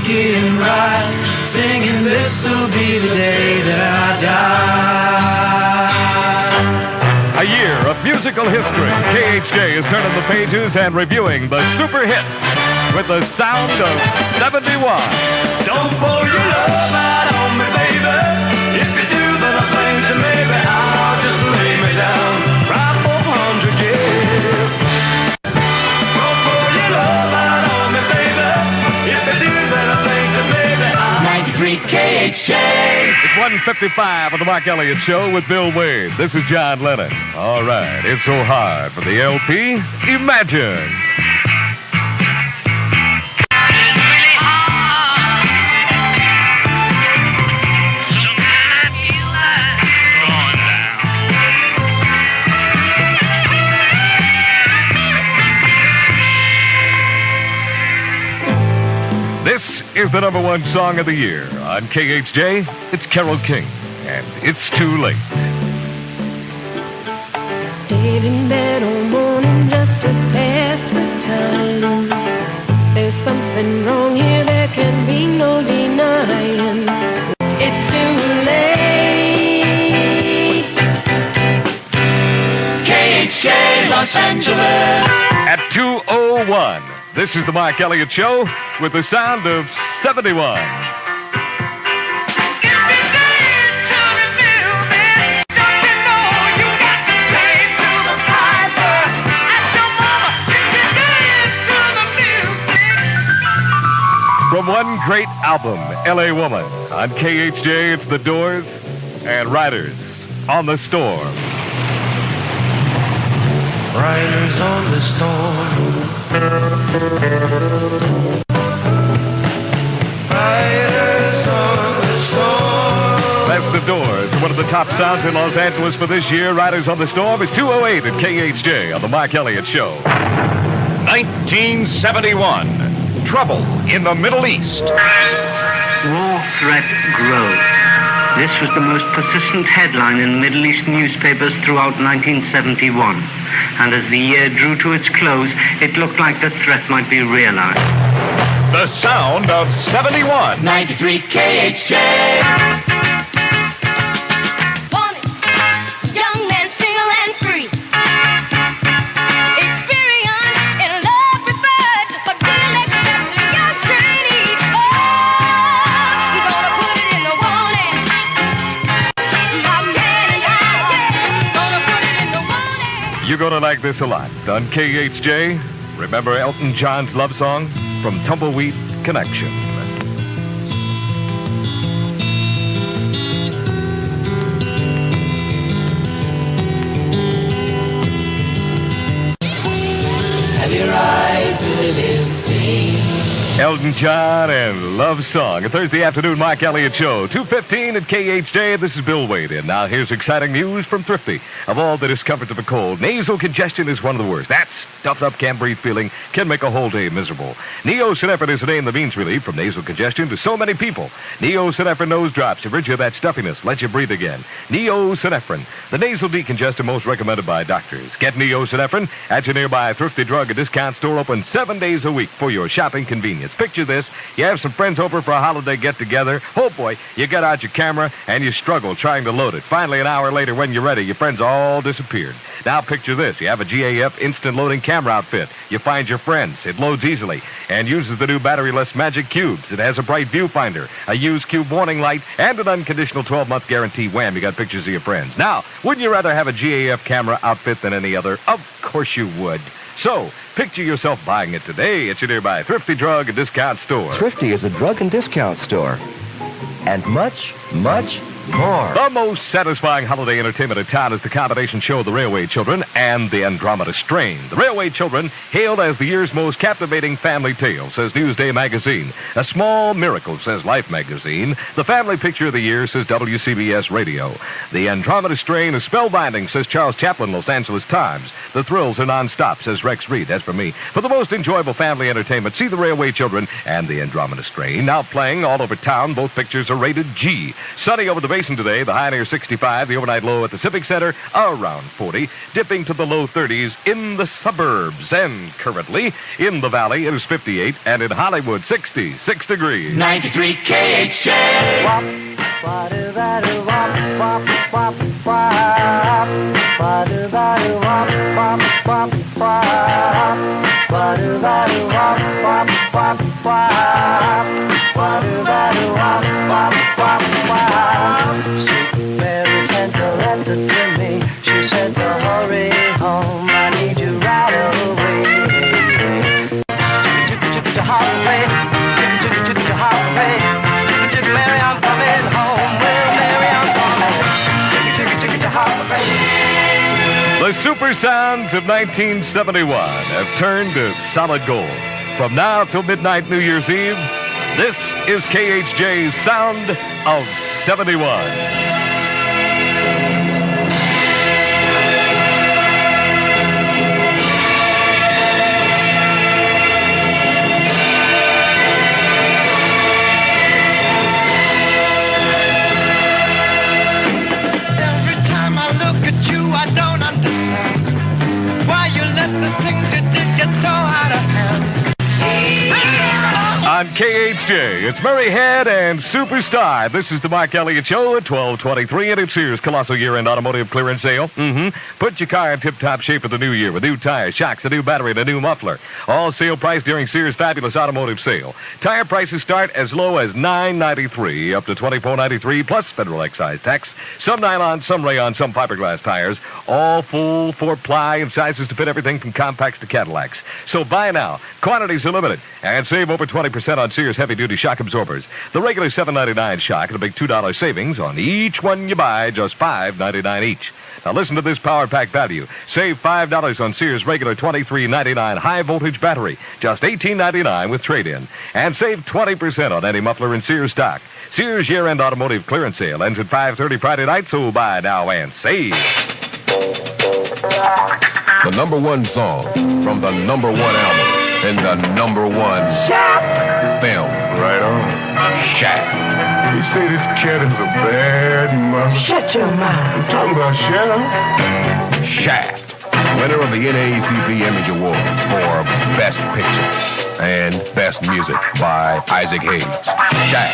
getting right, singing this'll be the day that I die. A year of musical history. KHJ is turning the pages and reviewing the super hits with the sound of 71. Don't pour your love out on me, baby. If you do, then I think to maybe I'll just lay me down right 400 years. Don't pour your love out on me, baby. If you do, then I think to maybe I'll 93 KHJ. It's 1:55 on the Mark Elliott Show with Bill Wade. This is John Lennon. All right, it's so hard for the LP. Imagine. This is the #1 song of the year. On KHJ, it's Carole King, and It's Too Late. Stayed in bed all morning just to pass the time. There's something wrong here, there can be no denying. It's too late. KHJ Los Angeles. At 2:01, this is the Mark Elliott Show with the sound of 71. From one great album, L.A. Woman. On KHJ, it's The Doors and Riders on the Storm. Riders on the storm. Riders on the storm. That's The Doors. One of the top sounds in Los Angeles for this year. Riders on the Storm is 2:08 at KHJ on the Mark Elliott Show. 1971. Trouble in the Middle East. War threat grows. This was the most persistent headline in Middle East newspapers throughout 1971. And as the year drew to its close, it looked like the threat might be realized. The sound of 71. 93 KHJ. Wanted, young man, single and free. Experience in love preferred, but we'll accept your treaty. Oh, I'm gonna put it in the warning. My man and I, gonna put it in the warning. You're going to like this a lot. On KHJ, remember Elton John's love song from Tumbleweed Connection. Have your eyes really seen? Elton John and Love Song. A Thursday afternoon Mark Elliott Show. 2:15 at KHJ. This is Bill Wade. And now here's exciting news from Thrifty. Of all the discomforts of a cold, nasal congestion is one of the worst. That stuffed up, can't breathe feeling can make a whole day miserable. Neo-Synephrine is the name that means relief from nasal congestion to so many people. Neo-Synephrine nose drops to rid you of that stuffiness, let you breathe again. Neo-Synephrine, the nasal decongestant most recommended by doctors. Get Neo-Synephrine at your nearby Thrifty Drug and Discount store, open 7 days a week for your shopping convenience. Picture this. You have some friends over for a holiday get-together. Oh, boy, you get out your camera and you struggle trying to load it. Finally, an hour later when you're ready, your friends all disappeared. Now picture this. You have a GAF instant loading camera outfit. You find your friends. It loads easily and uses the new battery-less Magic Cubes. It has a bright viewfinder, a used cube warning light, and an unconditional 12-month guarantee. Wham, you got pictures of your friends. Now, wouldn't you rather have a GAF camera outfit than any other? Of course you would. So, picture yourself buying it today at your nearby Thrifty Drug and Discount store. Thrifty is a drug and discount store. And much, much more. The most satisfying holiday entertainment in town is the combination show The Railway Children and The Andromeda Strain. The Railway Children, hailed as the year's most captivating family tale, says Newsday magazine. A small miracle, says Life magazine. The family picture of the year, says WCBS Radio. The Andromeda Strain is spellbinding, says Charles Chaplin, Los Angeles Times. The thrills are nonstop, says Rex Reed. That's for me. For the most enjoyable family entertainment, see The Railway Children and The Andromeda Strain. Now playing all over town, both pictures are rated G. Sunny over the basin today, the high near 65, the overnight low at the Civic Center around 40, dipping into the low 30s in the suburbs. And currently, in the valley, it is 58, and in Hollywood, 66 degrees. 93 KHJ. Mary sent a letter to me. She said to hurry home. I need you right away. Hurry, Mary, I'm coming home. Well, Mary, I'm coming. The super sounds of 1971 have turned to solid gold. From now till midnight New Year's Eve, this is KHJ's Sound of 71. Every time I look at you, I don't understand why you let the things you did get so out of hand. On KHJ, it's Murray Head and Superstar. This is the Mark Elliott Show at 12:23, and it's Sears Colossal Year-End Automotive Clearance Sale. Put your car in tip-top shape for the new year with new tires, shocks, a new battery, and a new muffler. All sale price during Sears' fabulous automotive sale. Tire prices start as low as $9.93 up to $24.93 plus federal excise tax. Some nylon, some rayon, some fiberglass tires. All full 4-ply and sizes to fit everything from compacts to Cadillacs. So buy now. Quantities are limited. And save over 20% on Sears heavy-duty shock absorbers. The regular $7.99 shock and a big $2 savings on each one you buy, just $5.99 each. Now listen to this power pack value. Save $5 on Sears regular $23.99 high-voltage battery, just $18.99 with trade-in. And save 20% on any muffler in Sears stock. Sears year-end automotive clearance sale ends at 5:30 Friday night, so buy now and save. The number one song from the number one album in the number one film. Right on. Shaq. You say this cat is a bad mother. Shut your mouth. I'm talking about Shannon. Shaq. Winner of the NAACP Image Awards for Best Picture and Best Music by Isaac Hayes. Shaq.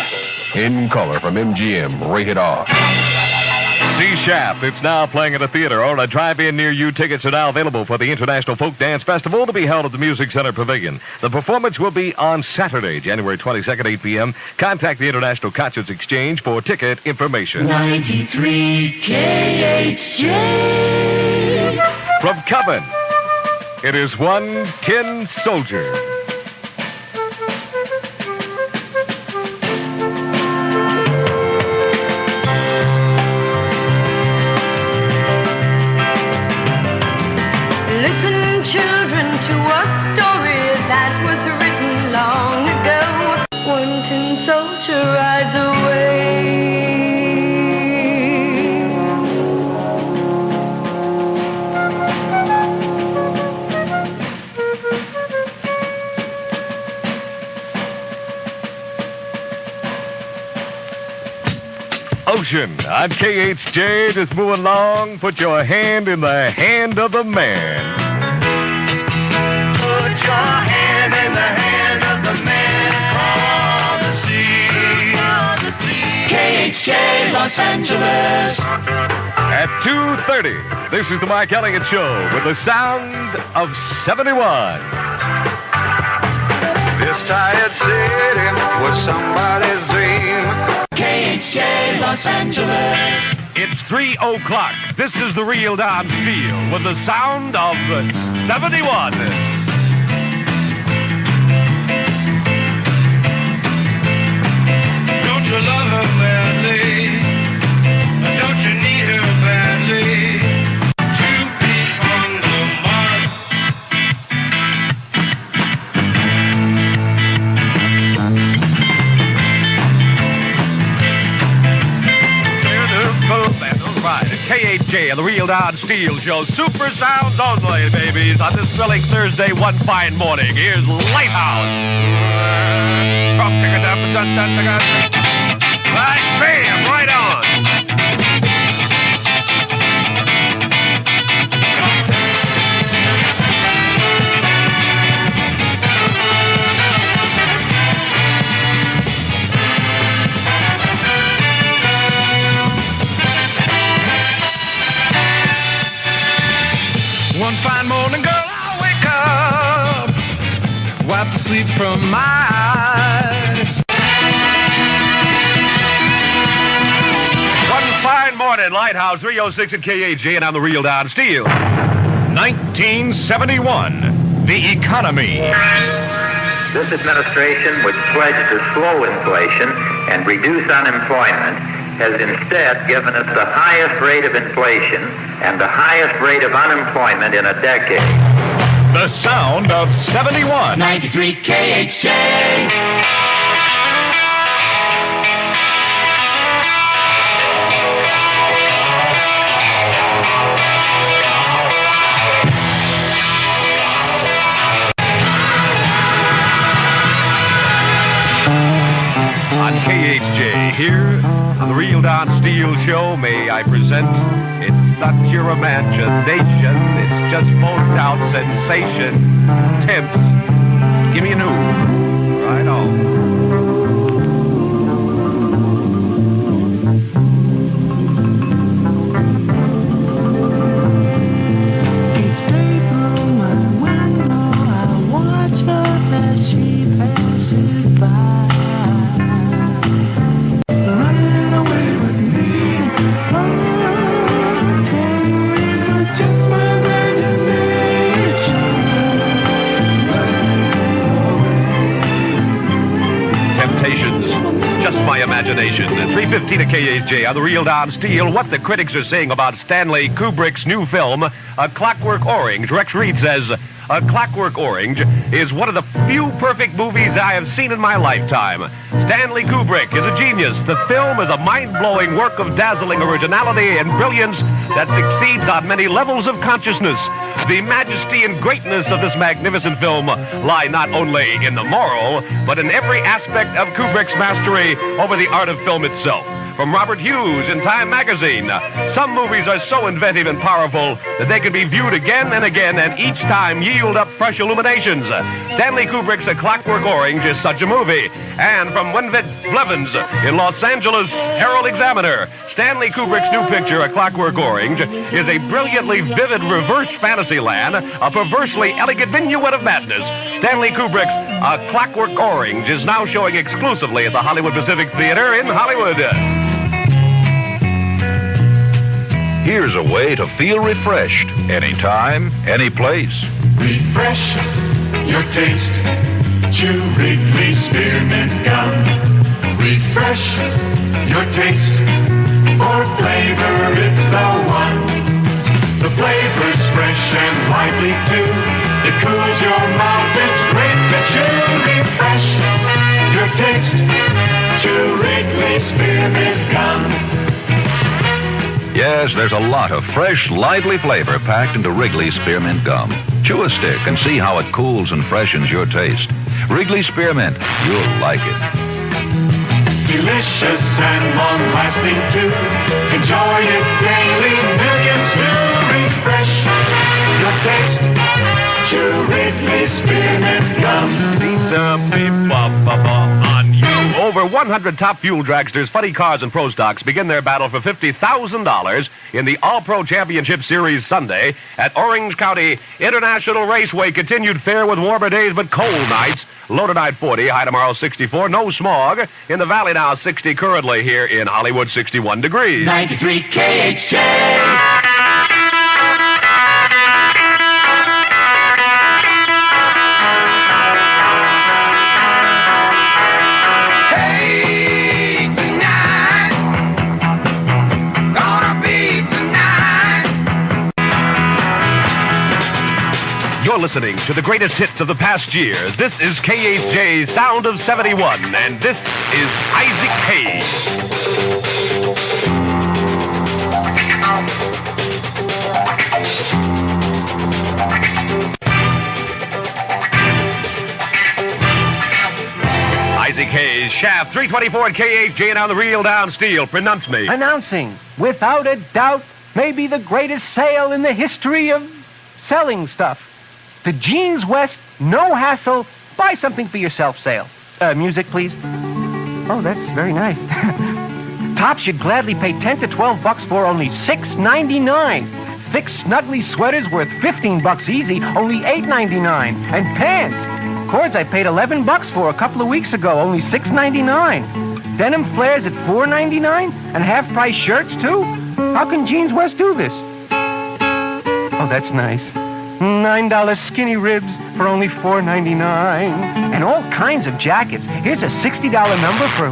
In color from MGM. Rated R. See Shaft. It's now playing at a theater or a drive-in near you. Tickets are now available for the International Folk Dance Festival to be held at the Music Center Pavilion. The performance will be on Saturday, January 22nd, 8 p.m. Contact the International Concerts Exchange for ticket information. 93 KHJ. From Coven, it is One Tin Soldier. Listen, children, to a story that was written long ago. One tin soldier rides away. Ocean on KHJ, just moving along. Put your hand in the hand of the man. Put your hand in the hand of the man from the sea. KHJ Los Angeles. At 2:30, this is the Mike Elliott Show with the sound of 71. This tired city was somebody's dream. KHJ Los Angeles. It's 3 o'clock. This is the real Don Steele with the sound of 71. Don't you love her badly? Don't you need her badly? To be on the mark. Right, KHJ and the real Don Steele Show. Super sounds only, babies. On this thrilling Thursday, one fine morning. Here's Lighthouse. Right, bam, right on. sleep from my eyes. One fine morning, Lighthouse 306 at KHJ, and I'm the real Don Steele. 1971, the economy. This administration, which pledged to slow inflation and reduce unemployment, has instead given us the highest rate of inflation and the highest rate of unemployment in a decade. The sound of 71. 93 KHJ. On KHJ, here on the Real Don Steele Show, may I present, it's not your imagination, it's just phoned out sensation. Temps, give me a new, right on. Each day through my window, I watch her as she passes by. Running away with me, oh, tearing with just my imagination. Temptations, just my imagination. At 3:15 at KHJ on the Real Don Steele, what the critics are saying about Stanley Kubrick's new film, A Clockwork Orange. Rex Reed says, A Clockwork Orange is one of the few perfect movies I have seen in my lifetime. Stanley Kubrick is a genius. The film is a mind-blowing work of dazzling originality and brilliance that succeeds on many levels of consciousness. The majesty and greatness of this magnificent film lie not only in the moral, but in every aspect of Kubrick's mastery over the art of film itself. From Robert Hughes in Time magazine, some movies are so inventive and powerful that they can be viewed again and again and each time yield up fresh illuminations. Stanley Kubrick's A Clockwork Orange is such a movie. And from Winvet Blevins in Los Angeles Herald Examiner, Stanley Kubrick's new picture, A Clockwork Orange, is a brilliantly vivid reverse fantasy land, a perversely elegant minuet of madness. Stanley Kubrick's A Clockwork Orange is now showing exclusively at the Hollywood Pacific Theater in Hollywood. Here's a way to feel refreshed anytime, any place. Refresh your taste. Chew Wrigley Spearmint Gum. Refresh your taste. For flavor, it's the one. The flavor's fresh and lively too. It cools your mouth, it's great to chew. Refresh your taste. Chew Wrigley Spearmint Gum. Yes, there's a lot of fresh, lively flavor packed into Wrigley Spearmint Gum. Chew a stick and see how it cools and freshens your taste. Wrigley Spearmint, you'll like it. Delicious and long-lasting too. Enjoy it daily, millions do. Refresh your taste. Chew Wrigley Spearmint Gum. On you. Over 100 top fuel dragsters, funny cars, and pro stocks begin their battle for $50,000 in the All-Pro Championship Series Sunday at Orange County International Raceway. Continued fair with warmer days but cold nights. Low tonight 40, high tomorrow 64. No smog. In the valley now 60 currently. Here in Hollywood 61 degrees. 93 KHJ. You're listening to the greatest hits of the past year. This is KHJ's Sound of 71, and this is Isaac Hayes. Isaac Hayes, Shaft 324 at KHJ, and on the Real Don Steele. Pronounce me. Announcing, without a doubt, maybe the greatest sale in the history of selling stuff. The Jeans West, no hassle, buy something for yourself sale. Music, please. Oh, that's very nice. Tops you'd gladly pay $10 to $12 for only $6.99. thick, snuggly sweaters worth $15 easy, only $8.99. And pants, cords I paid $11 for a couple of weeks ago, only $6.99. Denim flares at $4.99 and half-price shirts too. How can Jeans West do this? Oh, that's nice. $9 skinny ribs for only $4.99. And all kinds of jackets. Here's a $60 number for,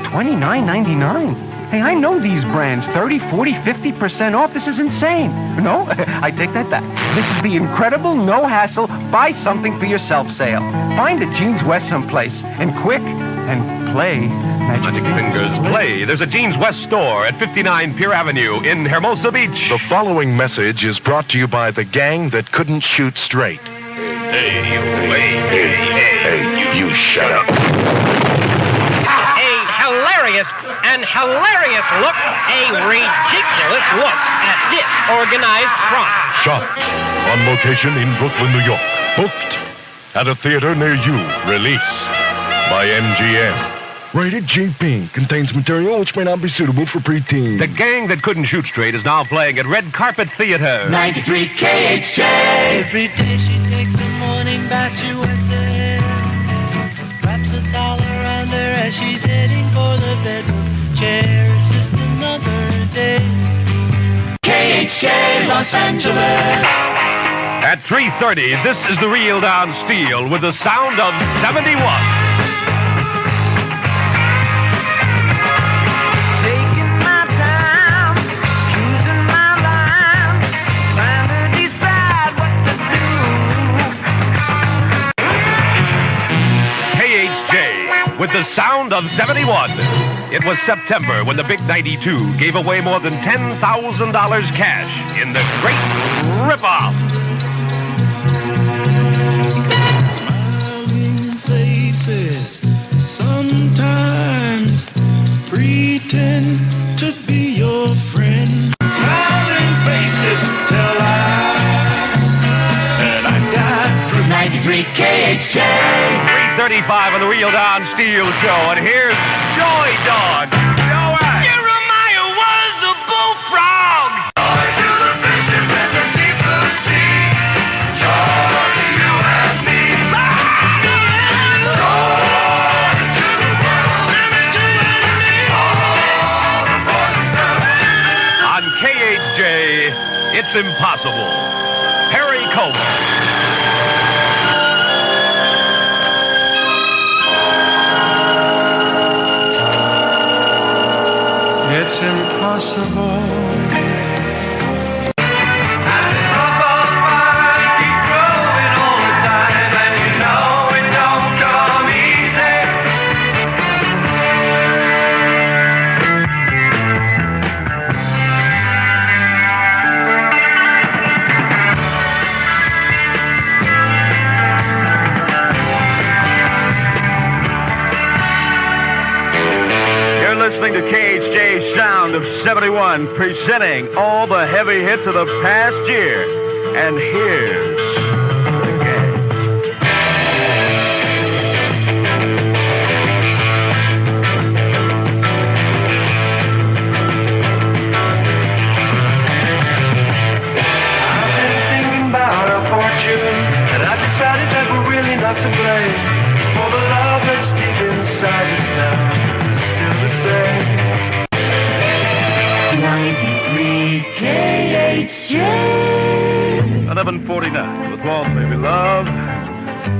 $29.99. Hey, I know these brands. 30, 40, 50% off. This is insane. No, I take that back. This is the incredible, no-hassle, buy something for yourself sale. Find a Jeans West someplace. And quick. And play Magic Fingers play. There's a Jeans West store at 59 Pier Avenue in Hermosa Beach. The following message is brought to you by the gang that couldn't shoot straight. Hey, you shut up. A hilarious look, a ridiculous look at disorganized crime. Shot on location in Brooklyn, New York. Booked at a theater near you. Released by MGM. Rated GP. Contains material which may not be suitable for preteens. The gang that couldn't shoot straight is now playing at Red Carpet Theater. 93 KHJ. Every day she takes a morning bath, she wets her hair. Wraps a towel around her as she's heading for the bedroom chair. It's just another day. KHJ Los Angeles. At 3:30, this is the reel down Steele with the sound of 71. With the sound of 71. It was September when the Big 92 gave away more than $10,000 cash in the Great Rip-Off. Smiling faces sometimes pretend to be your friend. Smiling faces tell lies, and I got 93 KHJ. 35 on the Reel Down Steele Show, and here's Joy Dog. Jeremiah was the bullfrog. Joy to the fishes and the deep blue sea. Joy to you and me. Joy to the world and to me. All the boys and girls. On KHJ, it's impossible. Harry Coleman. It's impossible. Listening to KHJ's Sound of 71, presenting all the heavy hits of the past year. And here's the gang. I've been thinking about our fortune, and I decided that we're really not to blame for the love that's deep inside us now. 93 KHJ. 11:49 with Walt, Baby Love,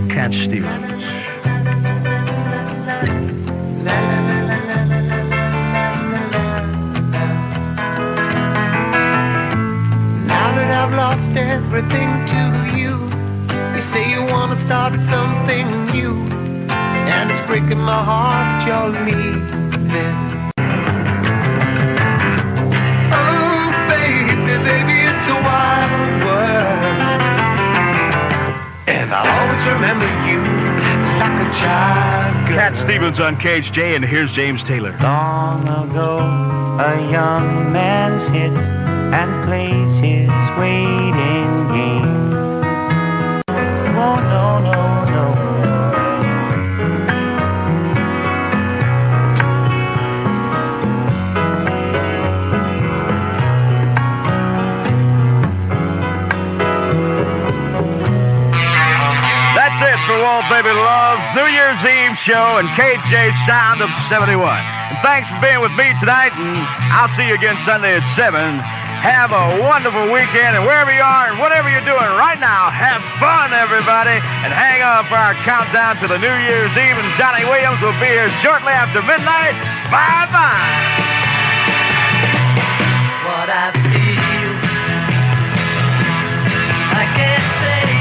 Cat Stevens. Now that I've lost everything to you, you say you want to start something new, and it's breaking my heart you're leaving. Baby, it's a wild world, and I'll always remember you like a child girl. Cat Stevens on KHJ, and here's James Taylor. Long ago, a young man sits and plays his waiting game. Oh, no, no, no. Walt Baby Love's New Year's Eve show and KHJ Sound of 71. And thanks for being with me tonight, and I'll see you again Sunday at 7. Have a wonderful weekend, and wherever you are and whatever you're doing right now, have fun, everybody, and hang on for our countdown to the New Year's Eve, and Johnny Williams will be here shortly after midnight. Bye-bye. What I feel, I can't say.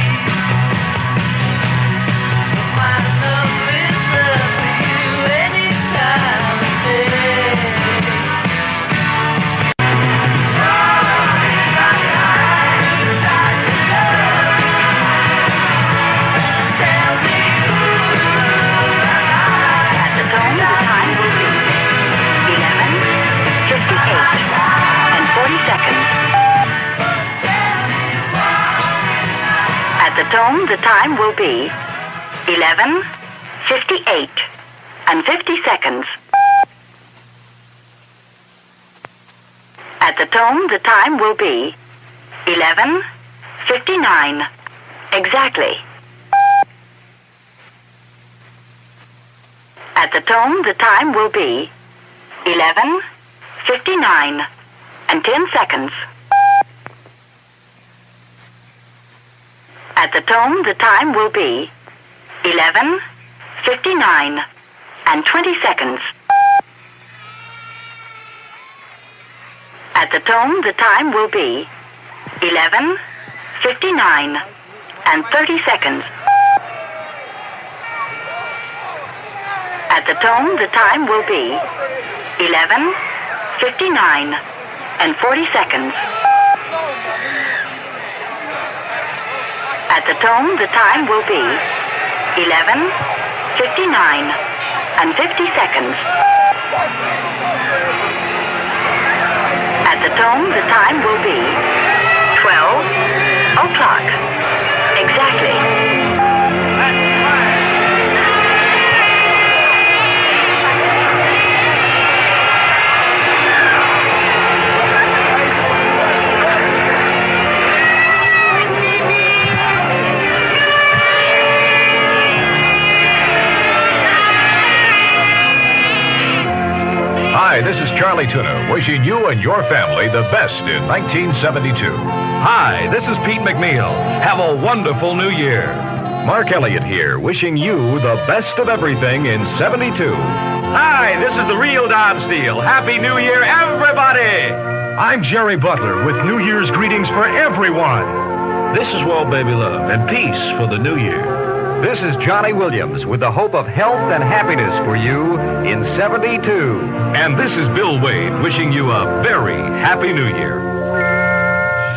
My love is love for you any time of day. At the tone, the time will be 11:58 and 50 seconds. At the tone, the time will be 11:59 exactly. At the tone, the time will be 11:59 and 10 seconds. At the tone, the time will be 11:59 and 20 seconds. At the tone, the time will be 11:59 and 30 seconds. At the tone, the time will be 11:59 and 40 seconds. At the tone, the time will be 11:59 and 50 seconds. At the tone, the time will be 12 o'clock exactly. Hi, this is Charlie Tuna, wishing you and your family the best in 1972. Hi, this is Pete McNeil. Have a wonderful new year. Mark Elliott here, wishing you the best of everything in 72. Hi, this is the real Don Steele. Happy New Year, everybody! I'm Jerry Butler with New Year's greetings for everyone. This is Walt Baby Love and peace for the new year. This is Johnny Williams with the hope of health and happiness for you in 72. And this is Bill Wade, wishing you a very happy new year.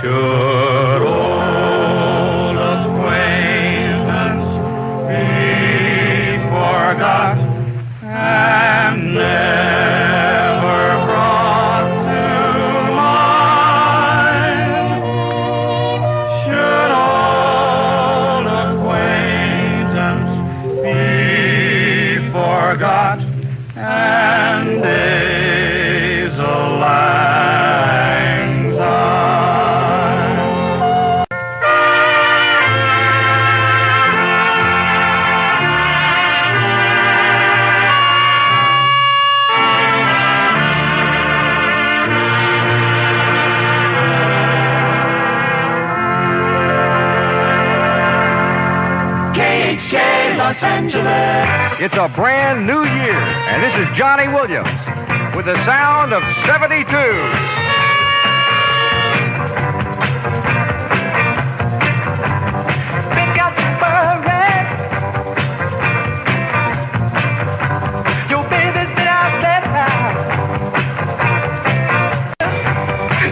Should old acquaintance be forgot and never brought to mind? Should old acquaintance be forgot and days a lang syne? KHJ Los Angeles. It's a brand new year, and this is Johnny Williams with the sound of 72. Pick up the beret. Your baby's been out that house.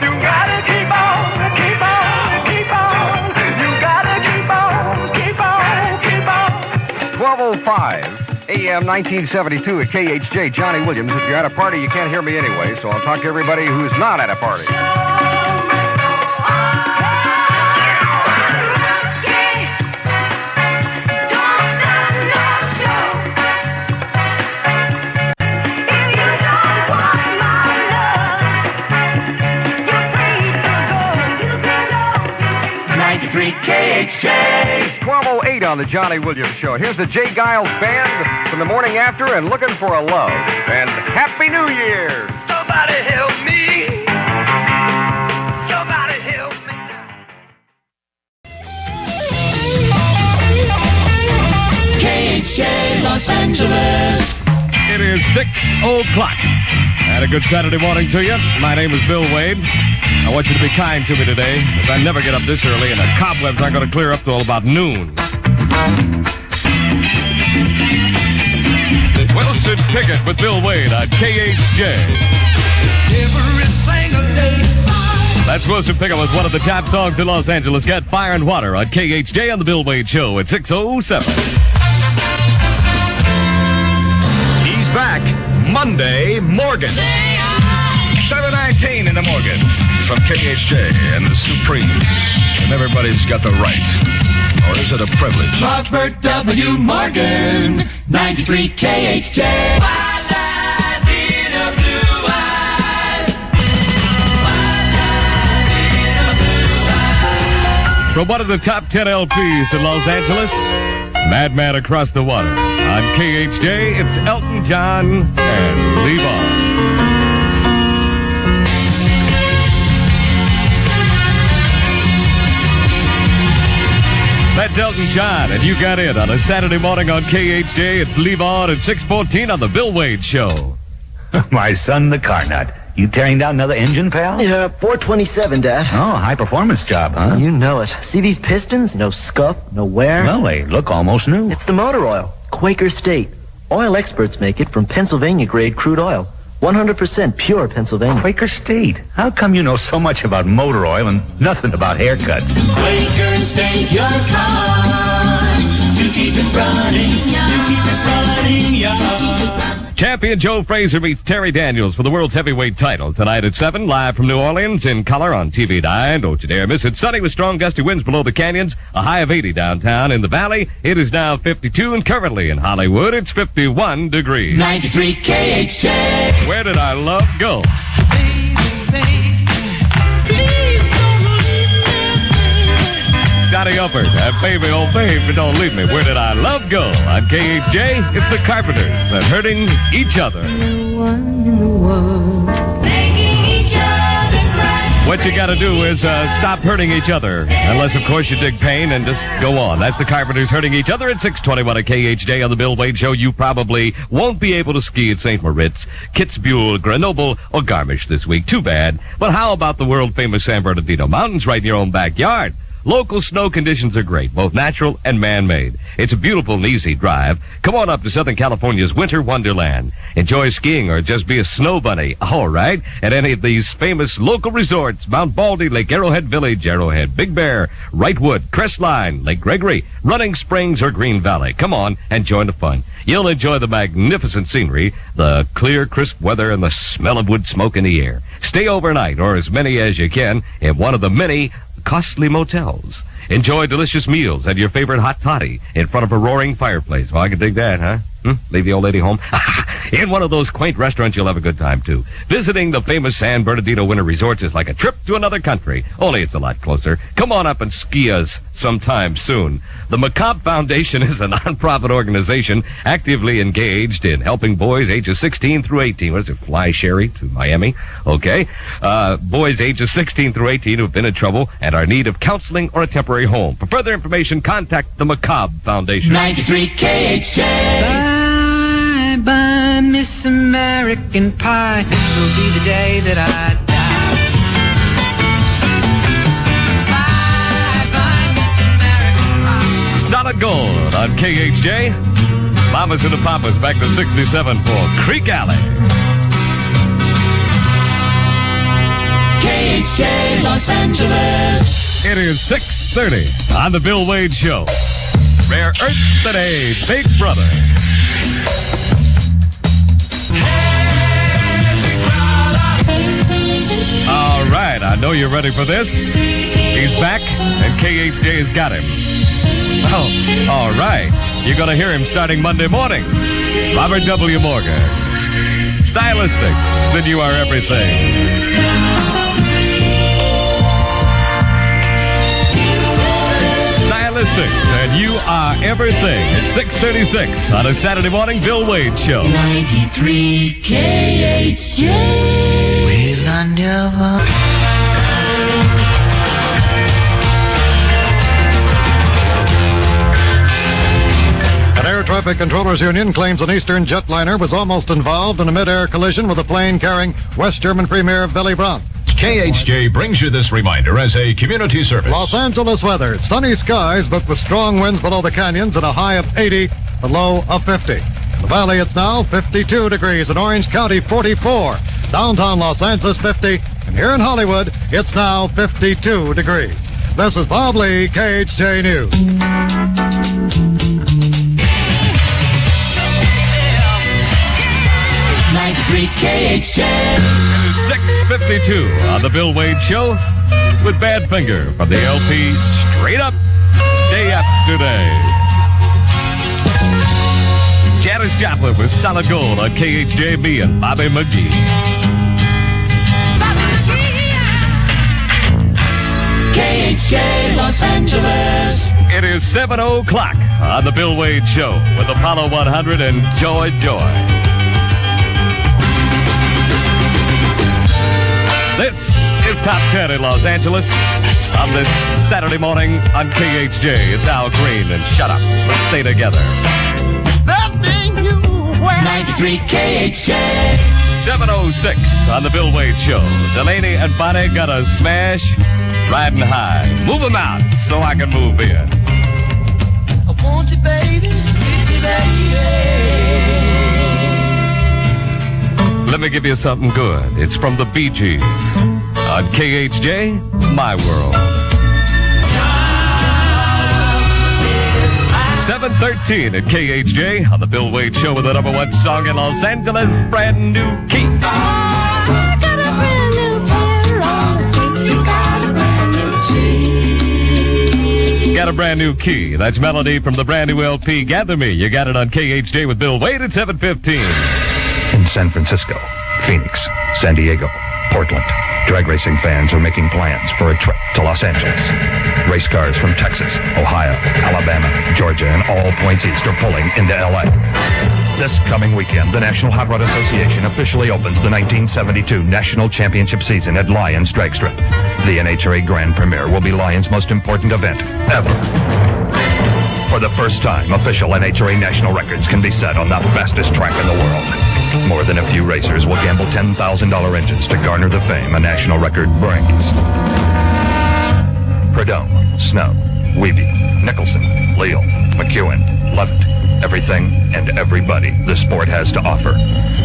You gotta keep on, keep on, keep on. You gotta keep on, keep on, keep on. 12:05 a.m. 1972 at KHJ. Johnny Williams. If you're at a party, you can't hear me anyway, so I'll talk to everybody who's not at a party. KHJ. 12:08 on the Johnny Williams Show. Here's the Jay Giles Band from the morning after and Looking for a Love. And Happy New Year! Somebody help me. Somebody help me. KHJ Los Angeles. It is 6:00. And a good Saturday morning to you. My name is Bill Wade. I want you to be kind to me today, as I never get up this early, and the cobwebs aren't going to clear up till about noon. Wilson Pickett with Bill Wade on KHJ. Every single day. That's Wilson Pickett with one of the top songs in Los Angeles. Get Fire and Water on KHJ on the Bill Wade Show at 6:07. He's back. Monday, Morgan. 7:19 in the Morgan from KHJ and the Supremes. And everybody's got the right. Or is it a privilege? Robert W. Morgan, 93 KHJ. From one of the top 10 LPs in Los Angeles, Madman Across the Water. On KHJ, it's Elton John and Leave On. That's Elton John, and you got it on a Saturday morning on KHJ. It's Leave On at 6:14 on the Bill Wade Show. My son, the car nut. You tearing down another engine, pal? Yeah, 427, Dad. Oh, high-performance job, huh? You know it. See these pistons? No scuff, no wear. Well, they look almost new. It's the motor oil. Quaker State. Oil experts make it from Pennsylvania-grade crude oil. 100% pure Pennsylvania. Quaker State. How come you know so much about motor oil and nothing about haircuts? Quaker State, your car to keep it running, Champion Joe Frazier meets Terry Daniels for the world's heavyweight title tonight at 7, live from New Orleans in color on TV9. Don't you dare miss it. Sunny with strong gusty winds below the canyons, a high of 80 downtown. In the valley, it is now 52, and currently in Hollywood, it's 51 degrees. 93 KHJ. Where did our love go? Johnny Uppert, baby, oh baby, don't leave me. Where did our love go? On KHJ, it's the Carpenters and Hurting Each Other. What you got to do is stop hurting each other, unless, of course, you dig pain and just go on. That's the Carpenters Hurting Each Other at 6:21 at KHJ on the Bill Wade Show. You probably won't be able to ski at St. Moritz, Kitzbühel, Grenoble, or Garmisch this week. Too bad. But how about the world-famous San Bernardino Mountains right in your own backyard? Local snow conditions are great, both natural and man-made. It's a beautiful and easy drive. Come on up to Southern California's winter wonderland. Enjoy skiing or just be a snow bunny, all right, at any of these famous local resorts: Mount Baldy, Lake Arrowhead Village, Arrowhead, Big Bear, Wrightwood, Crestline, Lake Gregory, Running Springs, or Green Valley. Come on and join the fun. You'll enjoy the magnificent scenery, the clear, crisp weather, and the smell of wood smoke in the air. Stay overnight, or as many as you can, in one of the many costly motels. Enjoy delicious meals and your favorite hot toddy in front of a roaring fireplace. Well, I can dig that, huh? Leave the old lady home? In one of those quaint restaurants, you'll have a good time, too. Visiting the famous San Bernardino Winter Resorts is like a trip to another country, only it's a lot closer. Come on up and ski us sometime soon. The Macabre Foundation is a non-profit organization actively engaged in helping boys ages 16 through 18. What is it, fly Sherry to Miami? Okay. Boys ages 16 through 18 who have been in trouble and are in need of counseling or a temporary home. For further information, contact the Macabre Foundation. 93 KHJ. Bye, Miss American Pie. This'll be the day that I die. Bye, Miss American Pie. Solid Gold on KHJ. Mamas and the Papas back to 67 for Creek Alley. KHJ Los Angeles. It is 6:30 on the Bill Wade Show. Rare Earth today, Big Brother. All right, I know you're ready for this. He's back, and KHJ's got him. Well, all right. You're going to hear him starting Monday morning. Robert W. Morgan. Stylistics, then you are everything. Sticks, and you are everything. It's 6:36 on a Saturday morning Bill Wade Show. 93 KHJ. Will I never... An Air Traffic Controllers Union claims an Eastern jetliner was almost involved in a mid-air collision with a plane carrying West German Premier Willy Brandt. KHJ brings you this reminder as a community service. Los Angeles weather. Sunny skies, but with strong winds below the canyons and a high of 80, a low of 50. In the valley, it's now 52 degrees. In Orange County, 44. Downtown Los Angeles, 50. And here in Hollywood, it's now 52 degrees. This is Bob Lee, KHJ News. 93 KHJ. 6:52 on the Bill Wade Show with Badfinger from the LP Straight Up Day After Day. Janis Joplin with Solid Gold on KHJB and Bobby McGee. KHJ Los Angeles. It is 7:00 on the Bill Wade Show with Apollo 100 and Joy Joy. This is Top 10 in Los Angeles on this Saturday morning on KHJ. It's Al Green and Shut Up. Let's stay together. 93 KHJ. 7:06 on the Bill Wade Show. Delaney and Bonnie got a smash riding high. Move them out so I can move in. I want you, baby. Let me give you something good. It's from the Bee Gees on KHJ, My World. 7:13 at KHJ on the Bill Wade Show with the number one song in Los Angeles, Brand New Key. Got a brand new key. That's Melody from the brand new LP, Gather Me. You got it on KHJ with Bill Wade at 7:15. In San Francisco, Phoenix, San Diego, Portland, drag racing fans are making plans for a trip to Los Angeles. Race cars from Texas, Ohio, Alabama, Georgia, and all points east are pulling into L.A. This coming weekend, the National Hot Rod Association officially opens the 1972 National Championship season at Lions Drag Strip. The NHRA Grand Premiere will be Lions' most important event ever. For the first time, official NHRA national records can be set on the fastest track in the world. More than a few racers will gamble $10,000 engines to garner the fame a national record brings. Prudhomme, Snow, Wiebe, Nicholson, Leal, McEwen, Levitt, everything and everybody the sport has to offer.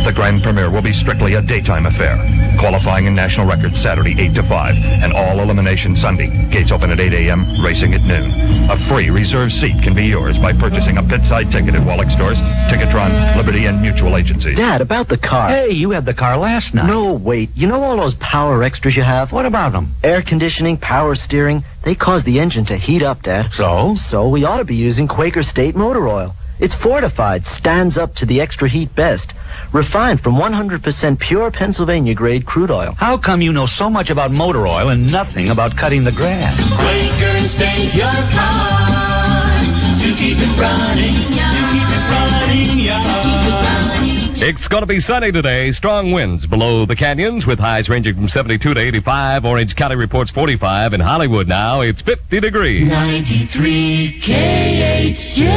The Grand Premiere will be strictly a daytime affair. Qualifying and national records Saturday 8 to 5 and all elimination Sunday. Gates open at 8 a.m., racing at noon. A free reserved seat can be yours by purchasing a pit-side ticket at Wallach Stores, Ticketron, Liberty, and Mutual Agencies. Dad, about the car. Hey, you had the car last night. No, wait. You know all those power extras you have? What about them? Air conditioning, power steering. They cause the engine to heat up, Dad. So? So we ought to be using Quaker State motor oil. It's fortified, stands up to the extra heat best. Refined from 100% pure Pennsylvania-grade crude oil. How come you know so much about motor oil and nothing about cutting the grass? Quaker State your car to keep it running, to keep it running, yeah. It's going to be sunny today. Strong winds below the canyons with highs ranging from 72 to 85. Orange County reports 45. In Hollywood now, it's 50 degrees. 93 KHJ.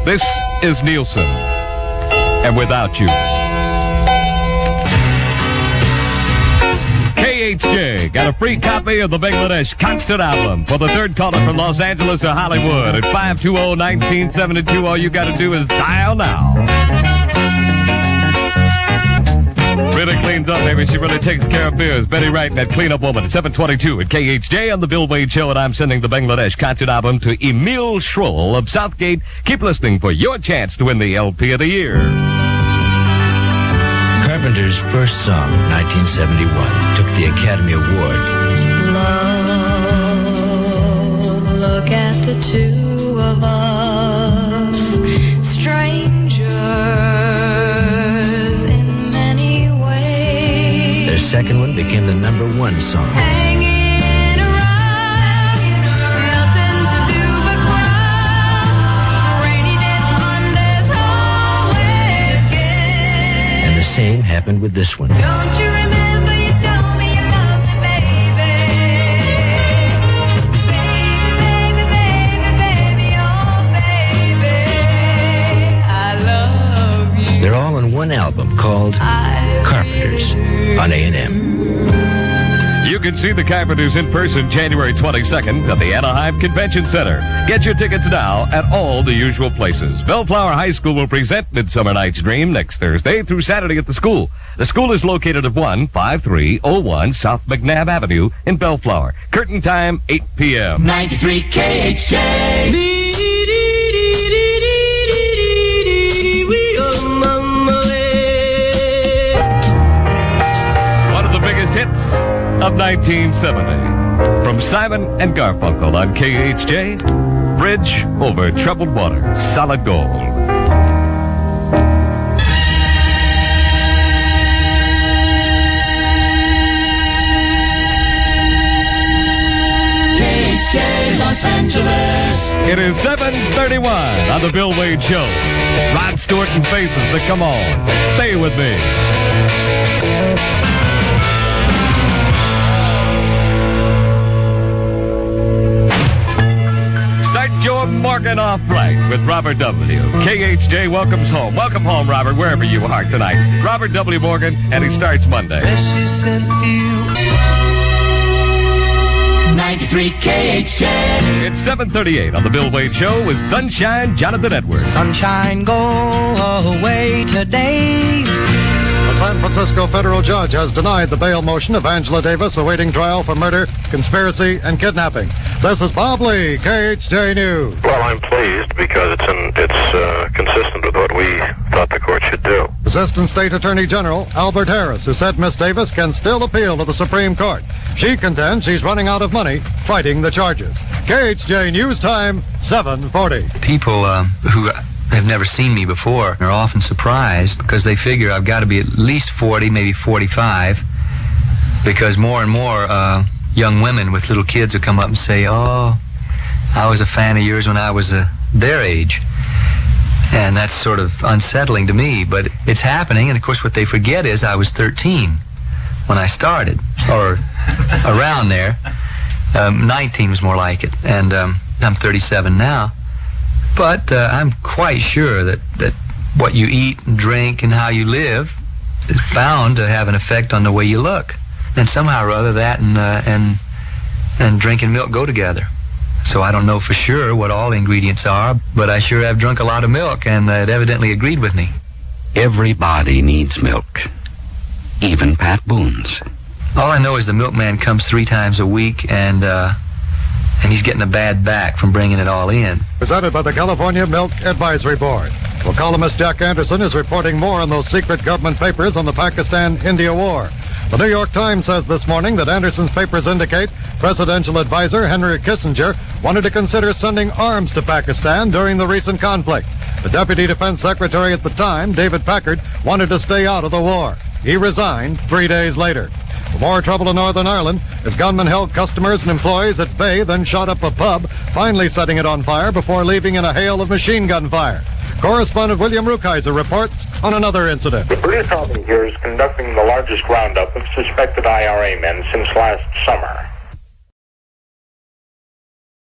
This is Nielsen. And Without You. KHJ got a free copy of the Bangladesh concert album for the third caller from Los Angeles to Hollywood at 520-1972. All you got to do is dial now. Really cleans up, baby. She really takes care of biz. Betty Wright, that cleanup woman at 722 at KHJ on the Bill Wade Show, and I'm sending the Bangladesh concert album to Emil Schroll of Southgate. Keep listening for your chance to win the LP of the year. Carpenter's first song, 1971, took the Academy Award. Love, look at the two of us, strangers in many ways. Their second one became the #1 song. Hanging around, nothing same happened with this one. Don't you remember you told me you loved me, baby? Baby, baby, baby, oh baby, I love you. They're all on one album called Carpenters on A&M. You can see the Carpenters in person January 22nd at the Anaheim Convention Center. Get your tickets now at all the usual places. Bellflower High School will present Midsummer Night's Dream next Thursday through Saturday at the school. The school is located at 15301 South McNabb Avenue in Bellflower. Curtain time, 8 p.m. 93 KHJ. One of the biggest hits of 1970. From Simon and Garfunkel on KHJ, Bridge Over Troubled Water, Solid Gold. KHJ Los Angeles. It is 7:31 on the Bill Wade Show. Rod Stewart and Faces, that come on. Stay with me. Start your Morgan off right with Robert W. KHJ welcomes home. Welcome home, Robert, wherever you are tonight. Robert W. Morgan, and he starts Monday. 93 KHJ. It's 7:38 on the Bill Wade Show with Sunshine Jonathan Edwards. Sunshine, go away today. A San Francisco federal judge has denied the bail motion of Angela Davis awaiting trial for murder, conspiracy, and kidnapping. This is Bob Lee, KHJ News. Well, I'm pleased because it's consistent with what we thought the court should do. Assistant State Attorney General Albert Harris, who said Miss Davis can still appeal to the Supreme Court. She contends she's running out of money fighting the charges. KHJ News Time, 7:40. People who have never seen me before are often surprised because they figure I've got to be at least 40, maybe 45, because more and more young women with little kids will come up and say, "Oh, I was a fan of yours when I was their age." And that's sort of unsettling to me, but it's happening. And of course what they forget is I was 13 when I started, or around there. 19 was more like it, and I'm 37 now. But I'm quite sure that what you eat and drink and how you live is bound to have an effect on the way you look. And somehow or other that and drinking milk go together. So I don't know for sure what all the ingredients are, but I sure have drunk a lot of milk, and it evidently agreed with me. Everybody needs milk, even Pat Boone's. All I know is the milkman comes 3 times a week, and he's getting a bad back from bringing it all in. Presented by the California Milk Advisory Board. Well, columnist Jack Anderson is reporting more on those secret government papers on the Pakistan-India war. The New York Times says this morning that Anderson's papers indicate presidential advisor Henry Kissinger wanted to consider sending arms to Pakistan during the recent conflict. The Deputy Defense Secretary at the time, David Packard, wanted to stay out of the war. He resigned 3 days later. For more trouble in Northern Ireland, as gunmen held customers and employees at bay, then shot up a pub, finally setting it on fire before leaving in a hail of machine gun fire. Correspondent William Rukeyser reports on another incident. The police army here is conducting the largest roundup of suspected IRA men since last summer.